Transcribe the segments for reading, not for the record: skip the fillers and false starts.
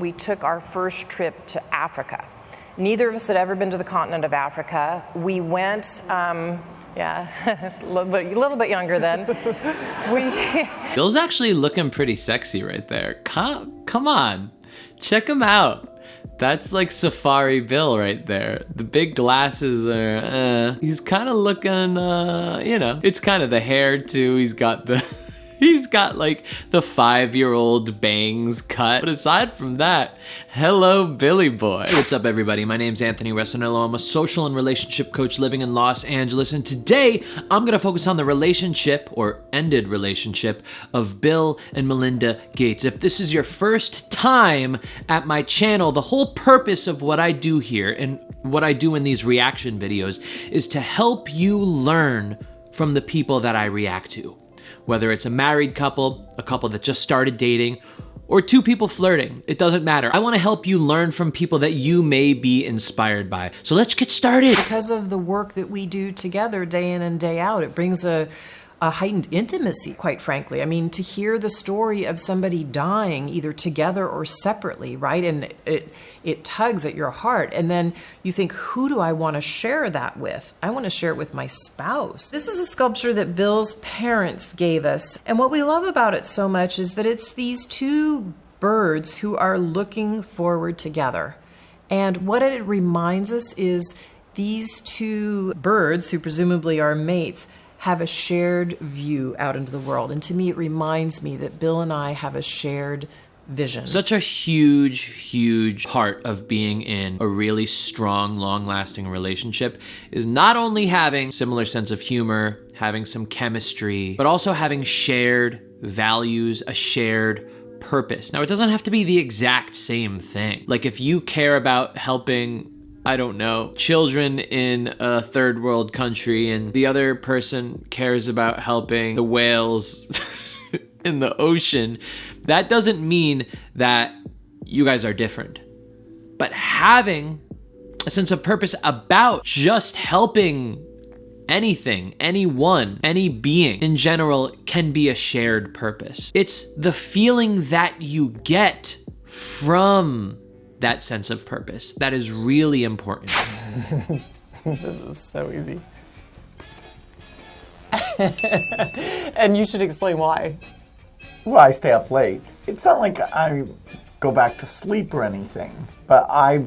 We took our first trip to Africa. Neither of us had ever been to the continent of Africa. We went, a little bit younger then. Bill's actually looking pretty sexy right there. Come on, check him out. That's like Safari Bill right there. The big glasses are, he's kind of looking, it's kind of the hair too. He's got like the 5-year-old bangs cut. But aside from that, hello, Billy boy. Hey, what's up, everybody? My name's Anthony Resinello. I'm a social and relationship coach living in Los Angeles. And today, I'm gonna focus on the relationship, or ended relationship, of Bill and Melinda Gates. If this is your first time at my channel, the whole purpose of what I do here and what I do in these reaction videos is to help you learn from the people that I react to. Whether it's a married couple, a couple that just started dating, or two people flirting, it doesn't matter. I want to help you learn from people that you may be inspired by. So let's get started. Because of the work that we do together day in and day out, it brings a heightened intimacy, quite frankly. I mean, to hear the story of somebody dying either together or separately, right? And it tugs at your heart. And then you think, who do I want to share that with? I want to share it with my spouse. This is a sculpture that Bill's parents gave us. And what we love about it so much is that it's these two birds who are looking forward together. And what it reminds us is these two birds, who presumably are mates, have a shared view out into the world. And to me, it reminds me that Bill and I have a shared vision. Such a huge, huge part of being in a really strong, long-lasting relationship is not only having similar sense of humor, having some chemistry, but also having shared values, a shared purpose. Now, it doesn't have to be the exact same thing. Like if you care about helping, I don't know, children in a third world country and the other person cares about helping the whales in the ocean, that doesn't mean that you guys are different. But having a sense of purpose about just helping anything, anyone, any being in general can be a shared purpose. It's the feeling that you get from that sense of purpose that is really important. This is so easy. And you should explain why. Well, I stay up late. It's not like I go back to sleep or anything, but I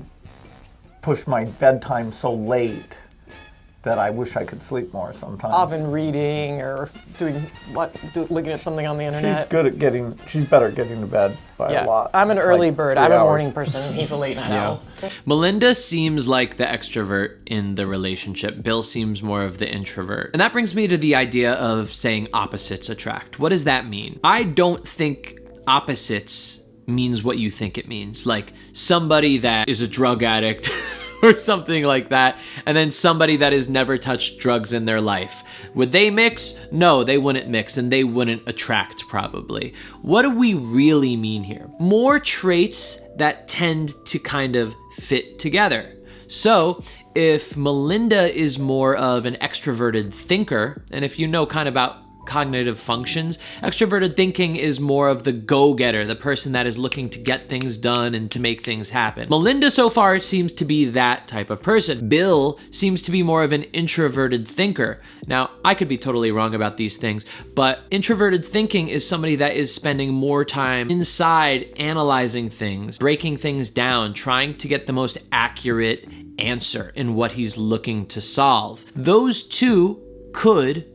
push my bedtime so late that I wish I could sleep more sometimes. Often reading or looking at something on the internet. She's better at getting to bed by a lot. I'm an early bird. I'm 3 a hours. morning person. He's a late night owl. Melinda seems like the extrovert in the relationship. Bill seems more of the introvert. And that brings me to the idea of saying opposites attract. What does that mean? I don't think opposites means what you think it means. Like somebody that is a drug addict or something like that, and then somebody that has never touched drugs in their life. Would they mix? No, they wouldn't mix, and they wouldn't attract probably. What do we really mean here? More traits that tend to kind of fit together. So if Melinda is more of an extroverted thinker, and if you know kind of about cognitive functions, extroverted thinking is more of the go-getter, the person that is looking to get things done and to make things happen. Melinda so far seems to be that type of person. Bill seems to be more of an introverted thinker. Now, I could be totally wrong about these things, but introverted thinking is somebody that is spending more time inside analyzing things, breaking things down, trying to get the most accurate answer in what he's looking to solve. Those two could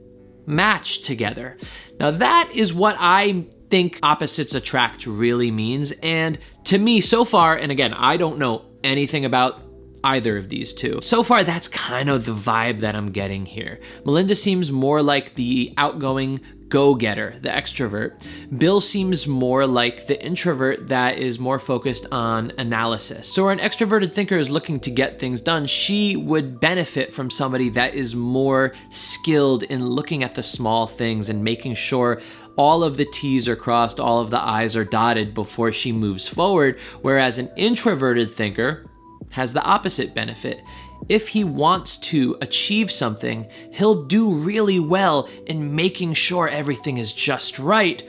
match together. Now that is what I think opposites attract really means. And to me so far, and again, I don't know anything about either of these two. So far, that's kind of the vibe that I'm getting here. Melinda seems more like the outgoing go-getter, the extrovert. Bill seems more like the introvert that is more focused on analysis. So where an extroverted thinker is looking to get things done, she would benefit from somebody that is more skilled in looking at the small things and making sure all of the T's are crossed, all of the I's are dotted before she moves forward, whereas an introverted thinker has the opposite benefit. If he wants to achieve something, he'll do really well in making sure everything is just right,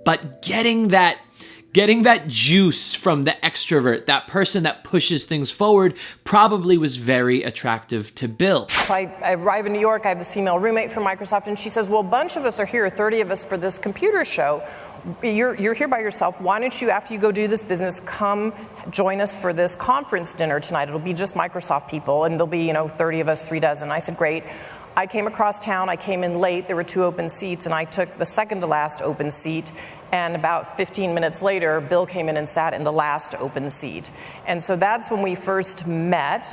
but getting that Getting that juice from the extrovert, that person that pushes things forward, probably was very attractive to Bill. So I arrive in New York, I have this female roommate from Microsoft, and she says, well, a bunch of us are here, 30 of us for this computer show. You're here by yourself. Why don't you, after you go do this business, come join us for this conference dinner tonight? It'll be just Microsoft people, and there'll be, 30 of us, 3 dozen. I said, great. I came across town, I came in late, there were 2 open seats, and I took the second to last open seat, and about 15 minutes later, Bill came in and sat in the last open seat. And so that's when we first met.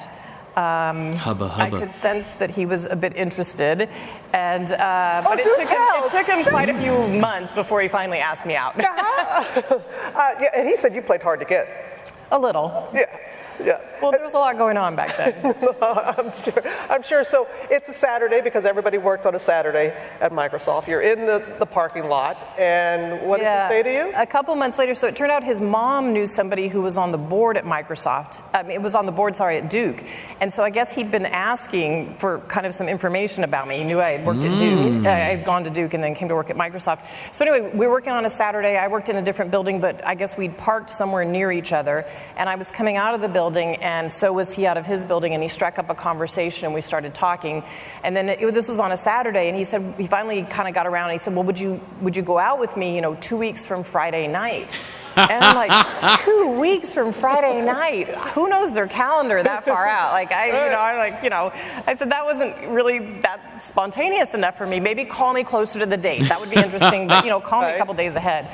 Hubba hubba. I could sense that he was a bit interested, and but it took him quite a few months before he finally asked me out. Yeah, and he said you played hard to get. A little. Yeah. Yeah. Well, there was a lot going on back then. I'm sure. So it's a Saturday because everybody worked on a Saturday at Microsoft. You're in the parking lot, and what does he say to you? A couple months later, so it turned out his mom knew somebody who was on the board at Microsoft. It was on the board, at Duke. And so I guess he'd been asking for kind of some information about me. He knew I had worked at Duke. I had gone to Duke and then came to work at Microsoft. So anyway, we were working on a Saturday. I worked in a different building, but I guess we'd parked somewhere near each other. And I was coming out of the building, and so was he out of his building, and he struck up a conversation, and we started talking. And then this was on a Saturday, and he said, he finally kind of got around, and he said, well, would you go out with me, 2 weeks from Friday night? And I'm like, 2 weeks from Friday night? Who knows their calendar that far out? I said, that wasn't really that spontaneous enough for me. Maybe call me closer to the date. That would be interesting, but, call me a couple days ahead.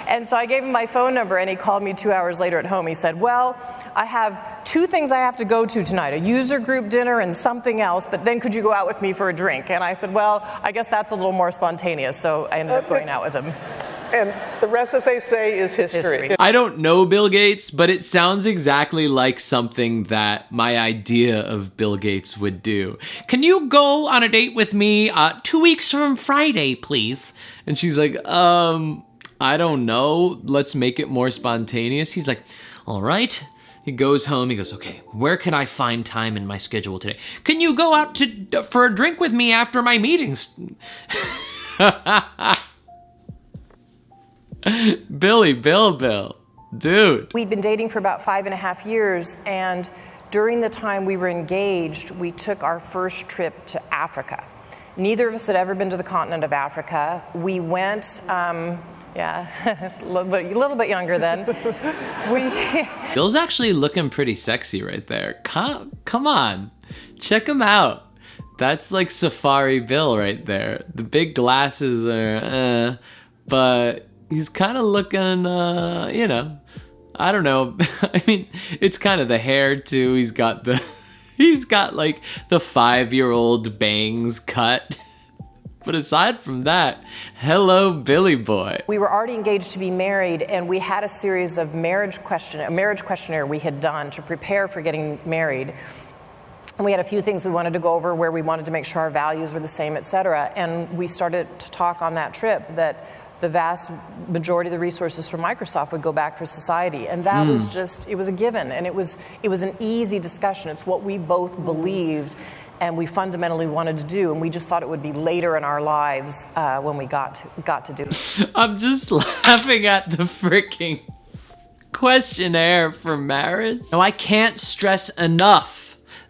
And so I gave him my phone number, and he called me 2 hours later at home. He said, well, I have 2 things I have to go to tonight, a user group dinner and something else, but then could you go out with me for a drink? And I said, well, I guess that's a little more spontaneous, so I ended up going out with him. And the rest, as they say, is history. I don't know Bill Gates, but it sounds exactly like something that my idea of Bill Gates would do. Can you go on a date with me 2 weeks from Friday, please? And she's like, I don't know. Let's make it more spontaneous. He's like, all right. He goes home. He goes, okay, where can I find time in my schedule today? Can you go out for a drink with me after my meetings? Bill, dude. We'd been dating for about 5.5 years, and during the time we were engaged, we took our first trip to Africa. Neither of us had ever been to the continent of Africa. We went, a little bit younger then. Bill's actually looking pretty sexy right there. Come on, check him out. That's like Safari Bill right there. The big glasses are, but he's kind of looking, I don't know. I mean, it's kind of the hair too. He's got like the 5-year-old bangs cut. But aside from that, hello, Billy boy. We were already engaged to be married, and we had a series of marriage questionnaire we had done to prepare for getting married. And we had a few things we wanted to go over where we wanted to make sure our values were the same, et cetera. And we started to talk on that trip that the vast majority of the resources from Microsoft would go back for society. And that was just, it was a given. And it was an easy discussion. It's what we both believed and we fundamentally wanted to do. And we just thought it would be later in our lives when we got to do it. I'm just laughing at the freaking questionnaire for marriage. Now, I can't stress enough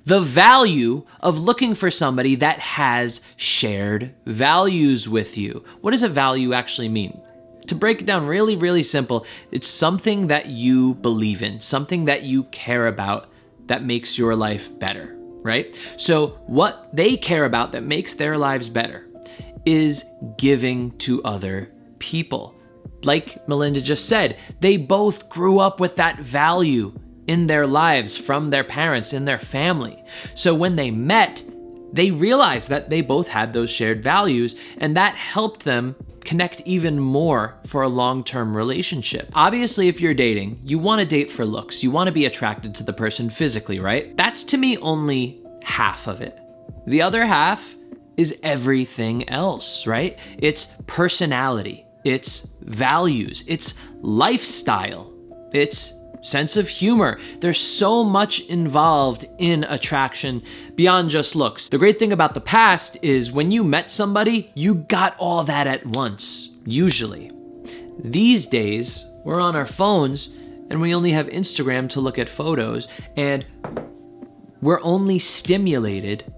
the value of looking for somebody that has shared values with you. What does a value actually mean? To break it down really, really simple, it's something that you believe in, something that you care about that makes your life better, right? So what they care about that makes their lives better is giving to other people. Like Melinda just said, they both grew up with that value in their lives from their parents, in their family. So when they met, they realized that they both had those shared values, and that helped them connect even more for a long-term relationship. Obviously, if you're dating, you want to date for looks. You want to be attracted to the person physically, right? That's to me only half of it. The other half is everything else, right? It's personality, it's values, it's lifestyle, it's sense of humor. There's so much involved in attraction beyond just looks. The great thing about the past is when you met somebody, you got all that at once, usually. These days, we're on our phones and we only have Instagram to look at photos, and we're only stimulated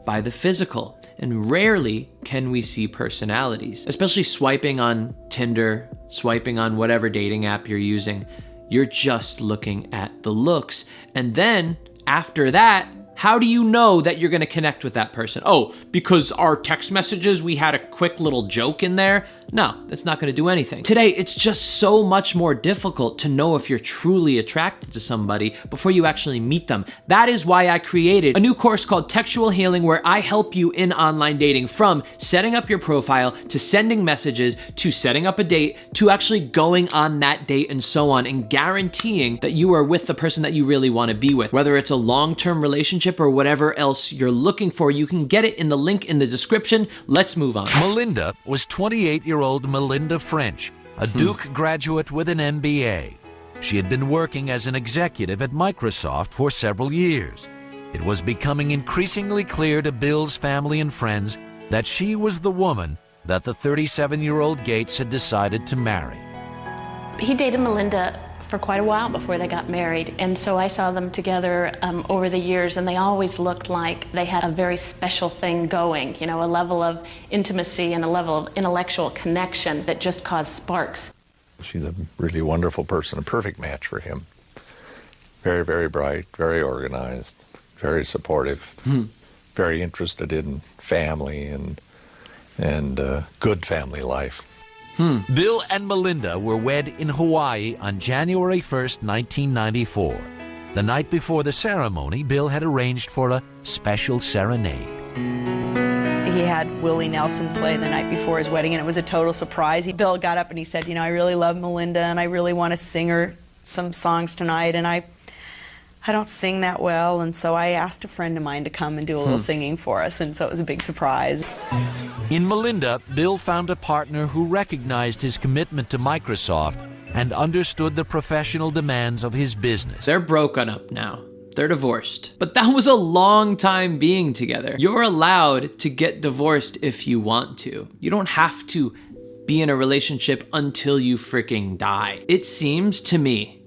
by the physical. And rarely can we see personalities, especially swiping on Tinder, swiping on whatever dating app you're using. You're just looking at the looks. And then after that, how do you know that you're gonna connect with that person? Oh, because our text messages, we had a quick little joke in there? No, that's not gonna do anything. Today, it's just so much more difficult to know if you're truly attracted to somebody before you actually meet them. That is why I created a new course called Textual Healing, where I help you in online dating, from setting up your profile, to sending messages, to setting up a date, to actually going on that date and so on, and guaranteeing that you are with the person that you really wanna be with. Whether it's a long-term relationship or whatever else you're looking for, you can get it in the link in the description. Let's move on. Melinda was 28-year-old Melinda French, a Duke graduate with an MBA. She had been working as an executive at Microsoft for several years. It was becoming increasingly clear to Bill's family and friends that she was the woman that the 37-year-old Gates had decided to marry. He dated Melinda for quite a while before they got married, and so I saw them together over the years, and they always looked like they had a very special thing going, you know, a level of intimacy and a level of intellectual connection that just caused sparks. She's a really wonderful person, a perfect match for him. Very, very bright, very organized, very supportive, very interested in family and good family life. Bill and Melinda were wed in Hawaii on January 1st, 1994. The night before the ceremony, Bill had arranged for a special serenade. He had Willie Nelson play the night before his wedding, and it was a total surprise. Bill got up and he said, you know, I really love Melinda, and I really want to sing her some songs tonight, and I don't sing that well, and so I asked a friend of mine to come and do a little singing for us, and so it was a big surprise. In Melinda, Bill found a partner who recognized his commitment to Microsoft and understood the professional demands of his business. They're broken up now. They're divorced. But that was a long time being together. You're allowed to get divorced if you want to. You don't have to be in a relationship until you freaking die. It seems to me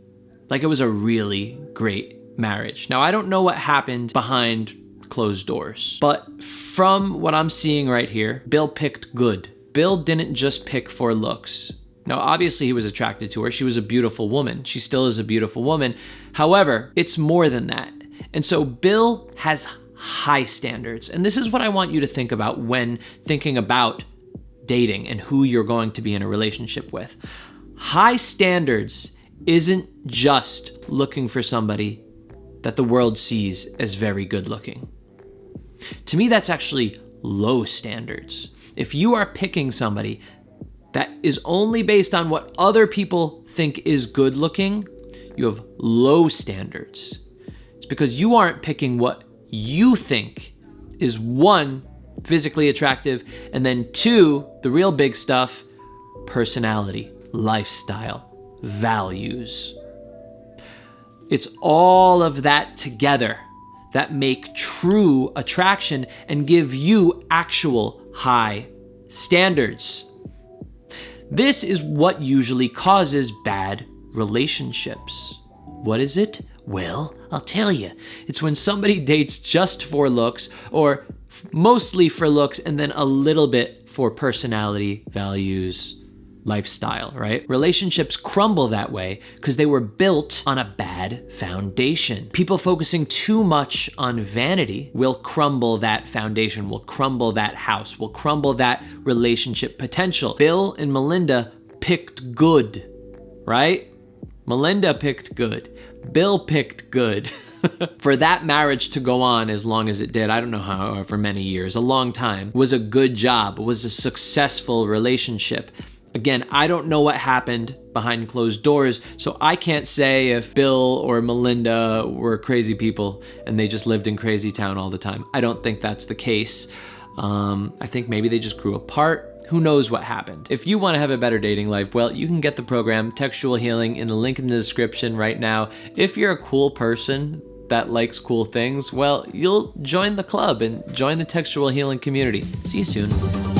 like it was a really great marriage. Now, I don't know what happened behind closed doors, but from what I'm seeing right here, Bill picked good. Bill didn't just pick for looks. Now, obviously he was attracted to her. She was a beautiful woman. She still is a beautiful woman. However, it's more than that. And so Bill has high standards. And this is what I want you to think about when thinking about dating and who you're going to be in a relationship with. High standards isn't just looking for somebody that the world sees as very good looking. To me, that's actually low standards. If you are picking somebody that is only based on what other people think is good looking, you have low standards. It's because you aren't picking what you think is, one, physically attractive, and then two, the real big stuff, personality, lifestyle, values. It's all of that together that make true attraction and give you actual high standards. This is what usually causes bad relationships. What is it? Well, I'll tell you. It's when somebody dates just for looks, or mostly for looks, and then a little bit for personality, values, lifestyle, right? Relationships crumble that way because they were built on a bad foundation. People focusing too much on vanity will crumble that foundation, will crumble that house, will crumble that relationship potential. Bill and Melinda picked good, right? Melinda picked good. Bill picked good. For that marriage to go on as long as it did, I don't know however many years, a long time, was a good job, was a successful relationship. Again, I don't know what happened behind closed doors, so I can't say if Bill or Melinda were crazy people and they just lived in crazy town all the time. I don't think that's the case. I think maybe they just grew apart. Who knows what happened? If you want to have a better dating life, well, you can get the program Textual Healing in the link in the description right now. If you're a cool person that likes cool things, well, you'll join the club and join the Textual Healing community. See you soon.